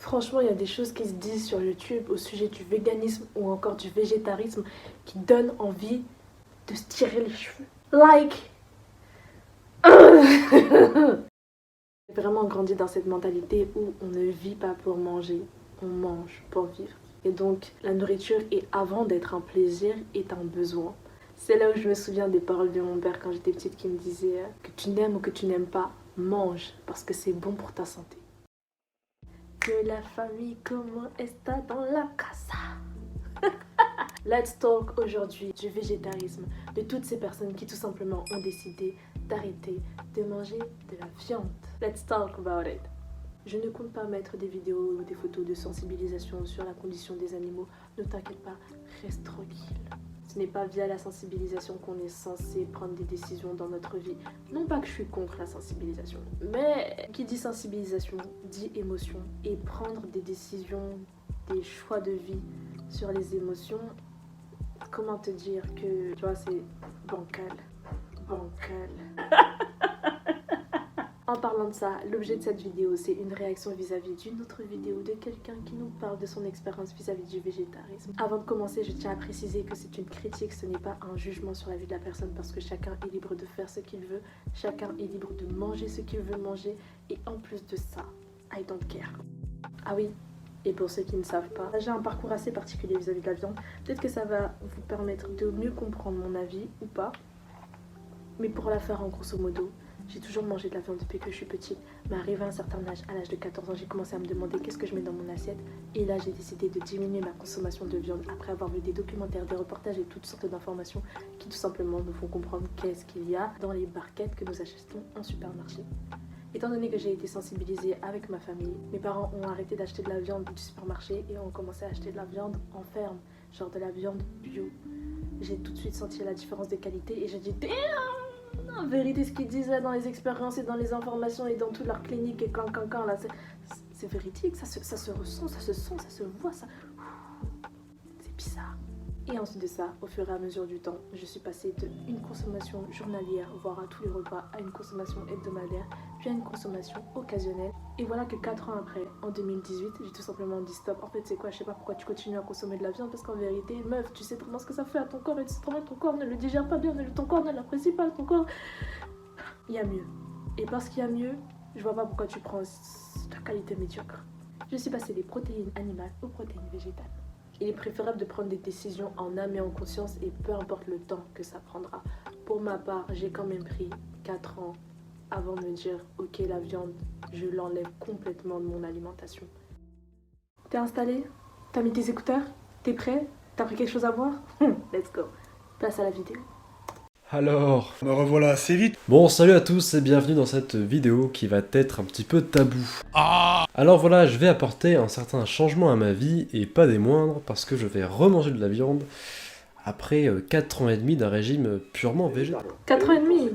Franchement, il y a des choses qui se disent sur YouTube au sujet du véganisme ou encore du végétarisme qui donnent envie de se tirer les cheveux. Like J'ai vraiment grandi dans cette mentalité où on ne vit pas pour manger, on mange pour vivre. Et donc, la nourriture, avant d'être un plaisir, est un besoin. C'est là où je me souviens des paroles de mon père quand j'étais petite qui me disait que tu n'aimes ou que tu n'aimes pas, mange parce que c'est bon pour ta santé. Que la famille, comment est-ce dans la casa? Let's talk aujourd'hui du végétarisme, de toutes ces personnes qui tout simplement ont décidé d'arrêter de manger de la viande. Let's talk about it. Je ne compte pas mettre des vidéos ou des photos de sensibilisation sur la condition des animaux. Ne t'inquiète pas, reste tranquille. Ce n'est pas via la sensibilisation qu'on est censé prendre des décisions dans notre vie. Non pas que je suis contre la sensibilisation, mais qui dit sensibilisation dit émotion. Et prendre des décisions, des choix de vie sur les émotions, comment te dire que, tu vois, c'est bancal. Bancal. En parlant de ça, l'objet de cette vidéo, c'est une réaction vis-à-vis d'une autre vidéo de quelqu'un qui nous parle de son expérience vis-à-vis du végétarisme. Avant de commencer, je tiens à préciser que c'est une critique, ce n'est pas un jugement sur la vie de la personne parce que chacun est libre de faire ce qu'il veut, chacun est libre de manger ce qu'il veut manger et en plus de ça, I don't care. Ah oui, et pour ceux qui ne savent pas, j'ai un parcours assez particulier vis-à-vis de la viande. Peut-être que ça va vous permettre de mieux comprendre mon avis ou pas, mais pour la faire en grosso modo, j'ai toujours mangé de la viande depuis que je suis petite, mais arrivé à un certain âge, à l'âge de 14 ans, j'ai commencé à me demander qu'est-ce que je mets dans mon assiette. Et là, j'ai décidé de diminuer ma consommation de viande après avoir vu des documentaires, des reportages et toutes sortes d'informations qui tout simplement nous font comprendre qu'est-ce qu'il y a dans les barquettes que nous achetons en supermarché. Étant donné que j'ai été sensibilisée avec ma famille, mes parents ont arrêté d'acheter de la viande du supermarché et ont commencé à acheter de la viande en ferme, genre de la viande bio. J'ai tout de suite senti la différence de qualité et j'ai dit damn! En vérité, ce qu'ils disent là dans les expériences et dans les informations et dans toutes leurs cliniques et quand là, c'est véridique, ça se ressent, ça se sent, ça se voit, ça. C'est bizarre. Et ensuite de ça, au fur et à mesure du temps, je suis passée d'une consommation journalière, voire à tous les repas, à une consommation hebdomadaire, puis à une consommation occasionnelle. Et voilà que 4 ans après, en 2018, j'ai tout simplement dit stop. En fait, c'est quoi? Je sais pas pourquoi tu continues à consommer de la viande, parce qu'en vérité, meuf, tu sais très bien ce que ça fait à ton corps, et tu sais très bien que ton corps ne le digère pas bien, ton corps ne l'apprécie pas, ton corps... Il y a mieux. Et parce qu'il y a mieux, je vois pas pourquoi tu prends la qualité médiocre. Je suis passée des protéines animales aux protéines végétales. Il est préférable de prendre des décisions en âme et en conscience et peu importe le temps que ça prendra. Pour ma part, j'ai quand même pris 4 ans avant de me dire ok, la viande, je l'enlève complètement de mon alimentation. T'es installé? T'as mis tes écouteurs? T'es prêt? T'as pris quelque chose à boire? Let's go. Place à la vidéo. Alors, Me revoilà assez vite. bon salut à tous et bienvenue dans cette vidéo qui va être un petit peu tabou. Alors voilà, je vais apporter un certain changement à ma vie et pas des moindres parce que je vais remanger de la viande après 4 ans et demi d'un régime purement végétarien. 4 ans et demi.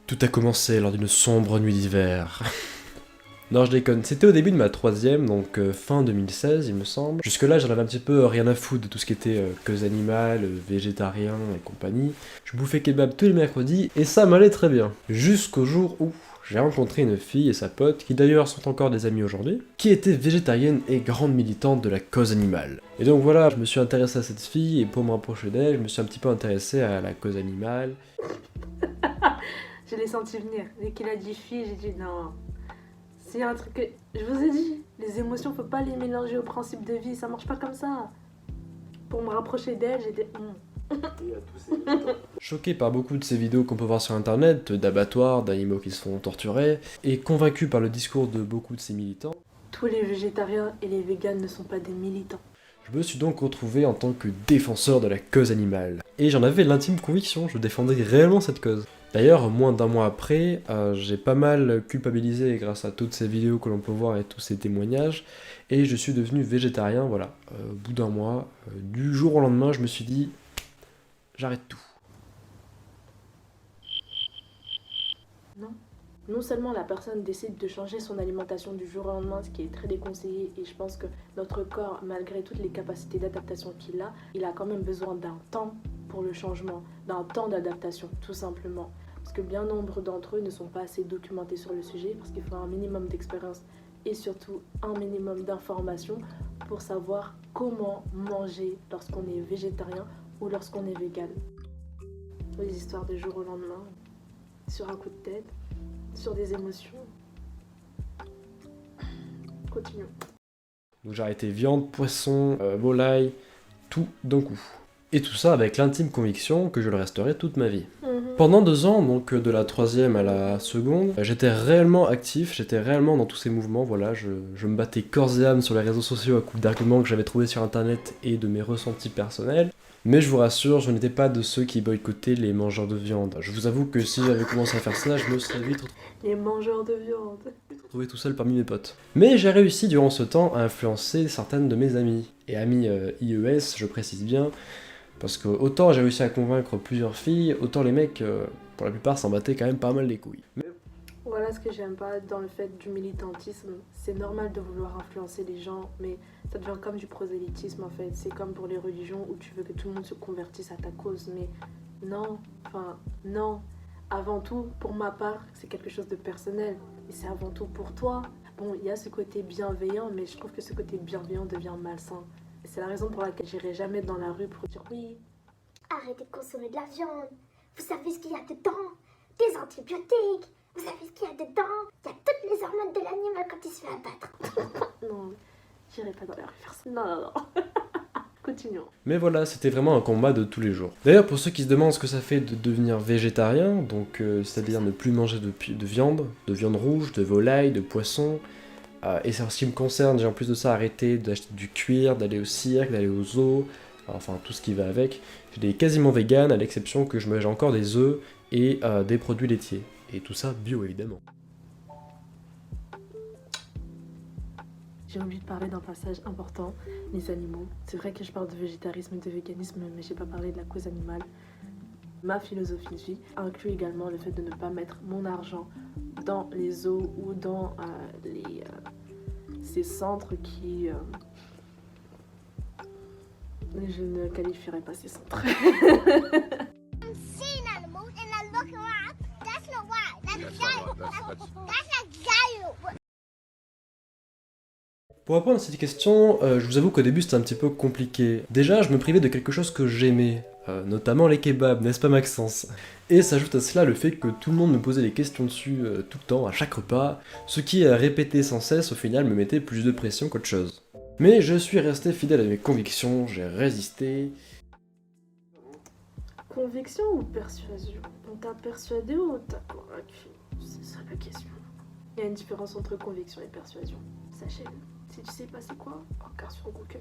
Tout a commencé lors d'une sombre nuit d'hiver. Non, je déconne, c'était au début de ma 3ème, donc fin 2016 il me semble. Jusque là j'en avais un petit peu rien à foutre de tout ce qui était cause animale, végétarien et compagnie. Je bouffais kebab tous les mercredis et ça m'allait très bien. Jusqu'au jour où j'ai rencontré une fille et sa pote, qui d'ailleurs sont encore des amis aujourd'hui, qui était végétarienne et grande militante de la cause animale. Et donc voilà, je me suis intéressé à cette fille et pour me rapprocher d'elle, je me suis un petit peu intéressé à la cause animale. Je l'ai senti venir. Dès qu'il a dit fille, j'ai dit non. C'est un truc que... Je vous ai dit, les émotions, faut pas les mélanger au principe de vie, ça marche pas comme ça. Pour me rapprocher d'elle, j'étais... Choqué par beaucoup de ces vidéos qu'on peut voir sur internet, d'abattoirs, d'animaux qui se font torturer, et convaincu par le discours de beaucoup de ces militants, Tous les végétariens et les véganes ne sont pas des militants. je me suis donc retrouvé en tant que défenseur de la cause animale. Et j'en avais l'intime conviction, je défendais réellement cette cause. D'ailleurs, moins d'un mois après, j'ai pas mal culpabilisé grâce à toutes ces vidéos que l'on peut voir et tous ces témoignages, et je suis devenu végétarien, voilà. Au bout d'un mois, du jour au lendemain, je me suis dit, j'arrête tout. Non. Non seulement la personne décide de changer son alimentation du jour au lendemain, ce qui est très déconseillé, et je pense que notre corps, malgré toutes les capacités d'adaptation qu'il a, il a quand même besoin d'un temps pour le changement, d'un temps d'adaptation, tout simplement. Parce que bien nombre d'entre eux ne sont pas assez documentés sur le sujet, parce qu'il faut un minimum d'expérience et surtout un minimum d'informations pour savoir comment manger lorsqu'on est végétarien ou lorsqu'on est vegan. Les histoires de jour au lendemain, sur un coup de tête, sur des émotions. Continuons. Donc j'ai arrêté viande, poisson, volaille, tout d'un coup. Et tout ça avec l'intime conviction que je le resterai toute ma vie. Pendant 2 ans, donc de la 3e à la seconde, j'étais réellement actif, j'étais réellement dans tous ces mouvements, voilà, je me battais corps et âme sur les réseaux sociaux à coups d'arguments que j'avais trouvés sur internet et de mes ressentis personnels. Mais je vous rassure, je n'étais pas de ceux qui boycottaient les mangeurs de viande. Je vous avoue que si j'avais commencé à faire ça, je me serais vite Les mangeurs de viande. retrouvé tout seul parmi mes potes. Mais j'ai réussi durant ce temps à influencer certaines de mes amies. Et amies IES, je précise bien, parce que autant j'ai réussi à convaincre plusieurs filles, autant les mecs, pour la plupart, s'en battaient quand même pas mal les couilles. Voilà ce que j'aime pas dans le fait du militantisme. C'est normal de vouloir influencer les gens, mais ça devient comme du prosélytisme en fait. C'est comme pour les religions où tu veux que tout le monde se convertisse à ta cause, mais non, non. Avant tout, pour ma part, c'est quelque chose de personnel. Et c'est avant tout pour toi. Bon, il y a ce côté bienveillant, mais je trouve que ce côté bienveillant devient malsain. Et c'est la raison pour laquelle j'irai jamais dans la rue pour dire oui. Arrêtez de consommer de la viande. Vous savez ce qu'il y a dedans? Des antibiotiques. Vous savez ce qu'il y a dedans? Il y a toutes les hormones de l'animal quand il se fait abattre. Non, j'irai pas dans la rue faire ça. Non. Continuons. Mais voilà, c'était vraiment un combat de tous les jours. D'ailleurs, pour ceux qui se demandent ce que ça fait de devenir végétarien, donc c'est-à-dire ne plus manger de viande rouge, de volaille, de poisson, et c'est en ce qui me concerne, j'ai en plus de ça arrêté d'acheter du cuir, d'aller au cirque, d'aller aux zoos, enfin tout ce qui va avec. J'étais quasiment vegan, à l'exception que je mange encore des œufs et des produits laitiers. Et tout ça bio évidemment. J'ai oublié de parler d'un passage important, les animaux. C'est vrai que je parle de végétarisme et de véganisme, mais j'ai pas parlé de la cause animale. Ma philosophie de vie inclut également le fait de ne pas mettre mon argent dans les zoos ou dans ces centres qui... je ne qualifierais pas ces centres. Pour répondre à cette question, je vous avoue qu'au début c'était un petit peu compliqué. Déjà, je me privais de quelque chose que j'aimais, notamment les kebabs, n'est-ce pas Maxence? Et s'ajoute à cela le fait que tout le monde me posait des questions dessus tout le temps, à chaque repas, ce qui, répété sans cesse, au final me mettait plus de pression qu'autre chose. Mais je suis resté fidèle à mes convictions, j'ai résisté... Conviction ou persuasion? On t'a persuadé ou on t'a convaincu? C'est ça la question. Il y a une différence entre conviction et persuasion. Sachez-le. Si tu sais pas c'est quoi, regarde sur Google.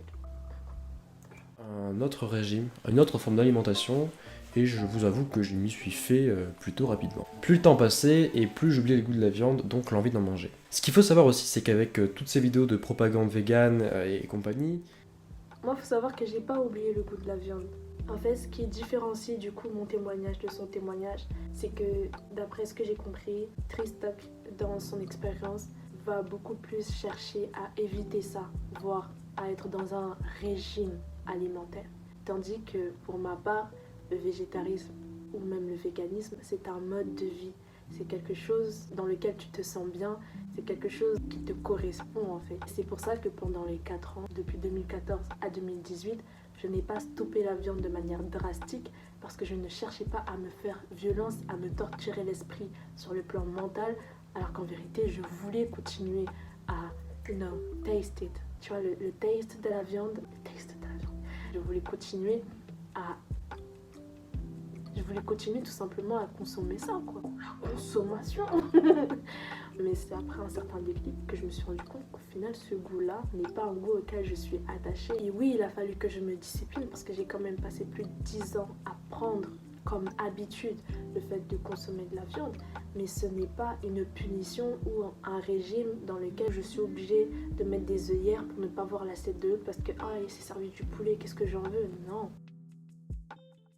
Un autre régime, une autre forme d'alimentation, et je vous avoue que je m'y suis fait plutôt rapidement. Plus le temps passait, et plus j'oubliais le goût de la viande, donc l'envie d'en manger. Ce qu'il faut savoir aussi, c'est qu'avec toutes ces vidéos de propagande vegan et compagnie... Moi, faut savoir que j'ai pas oublié le goût de la viande. En fait, ce qui différencie du coup mon témoignage de son témoignage, c'est que d'après ce que j'ai compris, Tristock, dans son expérience, va beaucoup plus chercher à éviter ça, voire à être dans un régime alimentaire. Tandis que pour ma part, le végétarisme ou même le véganisme, c'est un mode de vie. C'est quelque chose dans lequel tu te sens bien, c'est quelque chose qui te correspond en fait. C'est pour ça que pendant les 4 ans, depuis 2014 à 2018, je n'ai pas stoppé la viande de manière drastique parce que je ne cherchais pas à me faire violence, à me torturer l'esprit sur le plan mental, alors qu'en vérité, je voulais continuer à, taste it. Tu vois, le taste de la viande, le taste de la viande. Je voulais continuer tout simplement à consommer ça, quoi. La consommation. Mais c'est après un certain déclic que je me suis rendu compte qu'au final, ce goût-là n'est pas un goût auquel je suis attachée. Et oui, il a fallu que je me discipline parce que j'ai quand même passé plus de 10 ans à prendre comme habitude le fait de consommer de la viande. Mais ce n'est pas une punition ou un régime dans lequel je suis obligée de mettre des œillères pour ne pas voir l'assiette de l'autre parce que il s'est servi du poulet, qu'est-ce que j'en veux? Non.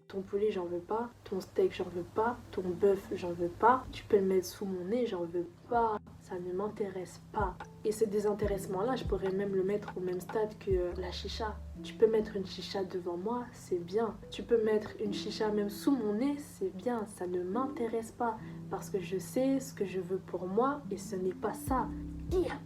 Ton poulet, j'en veux pas. Ton steak, j'en veux pas. Ton bœuf, j'en veux pas. Tu peux le mettre sous mon nez, j'en veux pas. ça ne m'intéresse pas. Et ce désintéressement-là, je pourrais même le mettre au même stade que la chicha. Tu peux mettre une chicha devant moi, c'est bien. Tu peux mettre une chicha même sous mon nez, c'est bien. Ça ne m'intéresse pas parce que je sais ce que je veux pour moi et ce n'est pas ça. Yeah.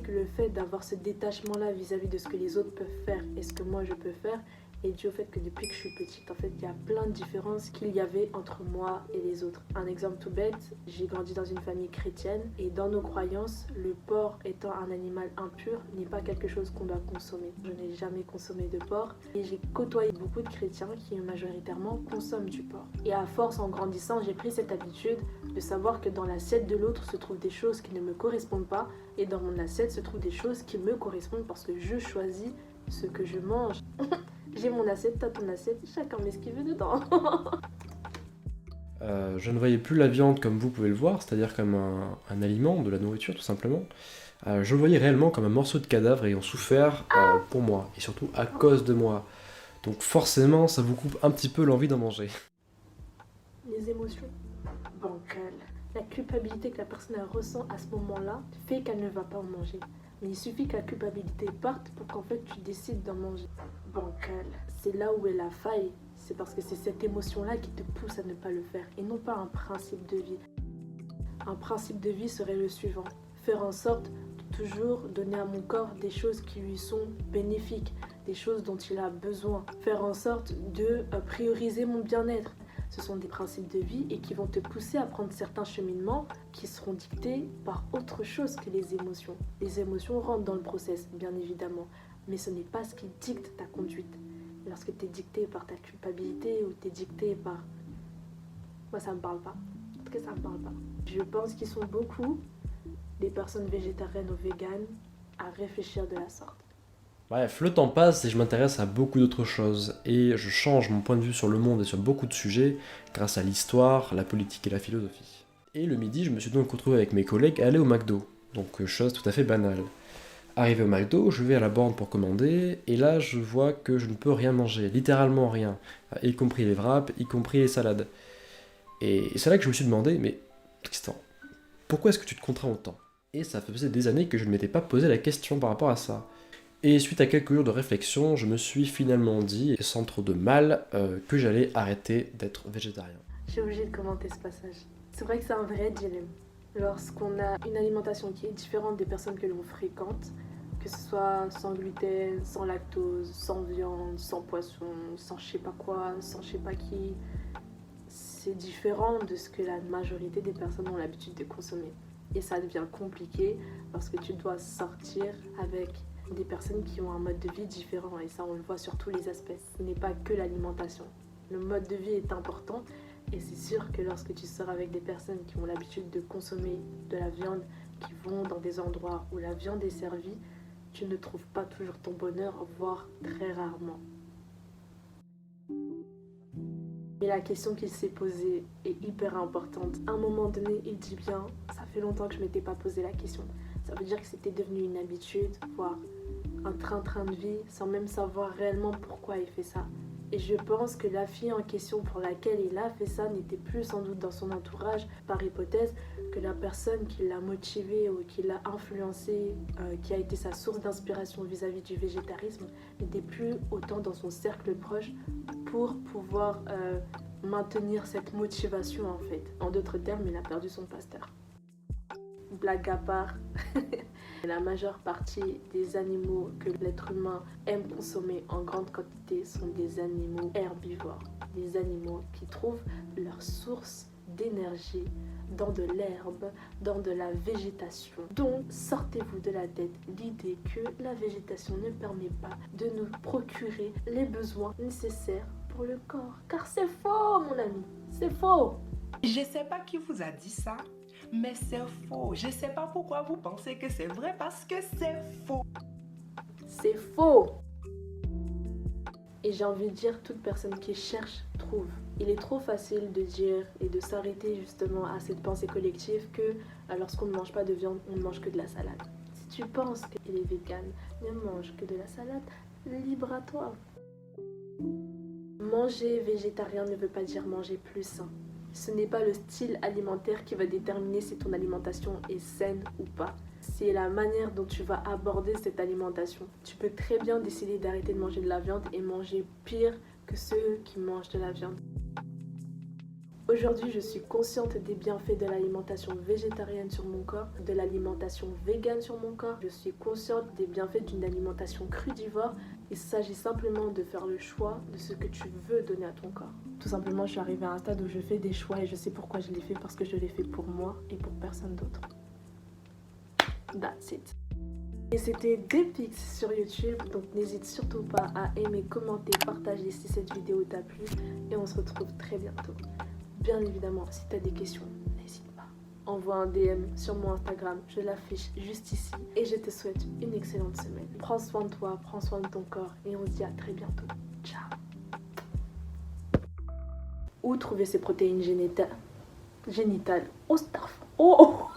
Le fait d'avoir ce détachement-là vis-à-vis de ce que les autres peuvent faire et ce que moi je peux faire est dû au fait que depuis que je suis petite, en fait, il y a plein de différences qu'il y avait entre moi et les autres. Un exemple tout bête, j'ai grandi dans une famille chrétienne et dans nos croyances, le porc étant un animal impur n'est pas quelque chose qu'on doit consommer. Je n'ai jamais consommé de porc et j'ai côtoyé beaucoup de chrétiens qui majoritairement consomment du porc. Et à force, en grandissant, j'ai pris cette habitude de savoir que dans l'assiette de l'autre se trouvent des choses qui ne me correspondent pas et dans mon assiette se trouvent des choses qui me correspondent parce que je choisis ce que je mange. J'ai mon assiette, t'as ton assiette, chacun met ce qu'il veut dedans. Je ne voyais plus la viande comme vous pouvez le voir, c'est-à-dire comme un aliment, de la nourriture tout simplement. Je le voyais réellement comme un morceau de cadavre ayant souffert pour moi, et surtout à cause de moi. Donc forcément, ça vous coupe un petit peu l'envie d'en manger. Les émotions bancales. La culpabilité que la personne elle ressent à ce moment-là fait qu'elle ne va pas en manger. Mais il suffit que la culpabilité parte pour qu'en fait tu décides d'en manger. Bancal. C'est là où est la faille. C'est parce que c'est cette émotion-là qui te pousse à ne pas le faire et non pas un principe de vie. Un principe de vie serait le suivant. Faire en sorte de toujours donner à mon corps des choses qui lui sont bénéfiques, des choses dont il a besoin. Faire en sorte de prioriser mon bien-être. Ce sont des principes de vie et qui vont te pousser à prendre certains cheminements qui seront dictés par autre chose que les émotions. Les émotions rentrent dans le process, bien évidemment, mais ce n'est pas ce qui dicte ta conduite. Lorsque tu es dicté par ta culpabilité ou tu es dicté par... Moi, ça me parle pas. En tout cas, ça me parle pas. Je pense qu'ils sont beaucoup, des personnes végétariennes ou véganes, à réfléchir de la sorte. Bref, le temps passe et je m'intéresse à beaucoup d'autres choses, et je change mon point de vue sur le monde et sur beaucoup de sujets grâce à l'histoire, la politique et la philosophie. Et le midi, je me suis donc retrouvé avec mes collègues à aller au McDo, donc chose tout à fait banale. Arrivé au McDo, je vais à la borne pour commander, et là je vois que je ne peux rien manger, littéralement rien, y compris les wraps, y compris les salades. Et c'est là que je me suis demandé, mais Tristan, pourquoi est-ce que tu te contrains autant ? Et ça faisait des années que je ne m'étais pas posé la question par rapport à ça. Et suite à quelques jours de réflexion, je me suis finalement dit, et sans trop de mal, que j'allais arrêter d'être végétarien. Je suis obligée de commenter ce passage. C'est vrai que c'est un vrai dilemme. Lorsqu'on a une alimentation qui est différente des personnes que l'on fréquente, que ce soit sans gluten, sans lactose, sans viande, sans poisson, sans je sais pas quoi, sans je sais pas qui, c'est différent de ce que la majorité des personnes ont l'habitude de consommer. Et ça devient compliqué parce que tu dois sortir avec des personnes qui ont un mode de vie différent et ça on le voit sur tous les aspects. Ce n'est pas que l'alimentation. Le mode de vie est important et c'est sûr que lorsque tu sors avec des personnes qui ont l'habitude de consommer de la viande, qui vont dans des endroits où la viande est servie, tu ne trouves pas toujours ton bonheur, voire très rarement. Et la question qu'il s'est posée est hyper importante. À un moment donné, il dit bien, ça fait longtemps que je ne m'étais pas posé la question. Ça veut dire que c'était devenu une habitude, voire un train-train de vie, sans même savoir réellement pourquoi il fait ça. Et je pense que la fille en question pour laquelle il a fait ça n'était plus sans doute dans son entourage, par hypothèse, que la personne qui l'a motivé ou qui l'a influencé, qui a été sa source d'inspiration vis-à-vis du végétarisme, n'était plus autant dans son cercle proche pour pouvoir maintenir cette motivation en fait. En d'autres termes, il a perdu son pasteur. Blague à part, la majeure partie des animaux que l'être humain aime consommer en grande quantité sont des animaux herbivores. Des animaux qui trouvent leur source d'énergie dans de l'herbe, dans de la végétation. Donc, sortez-vous de la tête l'idée que la végétation ne permet pas de nous procurer les besoins nécessaires pour le corps. Car c'est faux, mon ami, c'est faux. Je sais pas qui vous a dit ça, mais c'est faux. Je sais pas pourquoi vous pensez que c'est vrai parce que c'est faux. C'est faux. Et j'ai envie de dire, toute personne qui cherche, trouve. Il est trop facile de dire et de s'arrêter justement à cette pensée collective que lorsqu'on ne mange pas de viande, on ne mange que de la salade. Si tu penses que les véganes ne mangent que de la salade, libre à toi. Manger végétarien ne veut pas dire manger plus sain. Ce n'est pas le style alimentaire qui va déterminer si ton alimentation est saine ou pas. C'est la manière dont tu vas aborder cette alimentation. Tu peux très bien décider d'arrêter de manger de la viande et manger pire que ceux qui mangent de la viande. Aujourd'hui, je suis consciente des bienfaits de l'alimentation végétarienne sur mon corps, de l'alimentation végane sur mon corps. Je suis consciente des bienfaits d'une alimentation crudivore. Il s'agit simplement de faire le choix de ce que tu veux donner à ton corps. Tout simplement, je suis arrivée à un stade où je fais des choix et je sais pourquoi je les fais, parce que je les fais pour moi et pour personne d'autre. That's it. Et c'était Depix sur YouTube, donc n'hésite surtout pas à aimer, commenter, partager si cette vidéo t'a plu et on se retrouve très bientôt. Bien évidemment, si tu as des questions, n'hésite pas. Envoie un DM sur mon Instagram, je l'affiche juste ici. Et je te souhaite une excellente semaine. Prends soin de toi, prends soin de ton corps et on se dit à très bientôt. Ciao. Où trouver ces protéines génitales? Oh, starf. Oh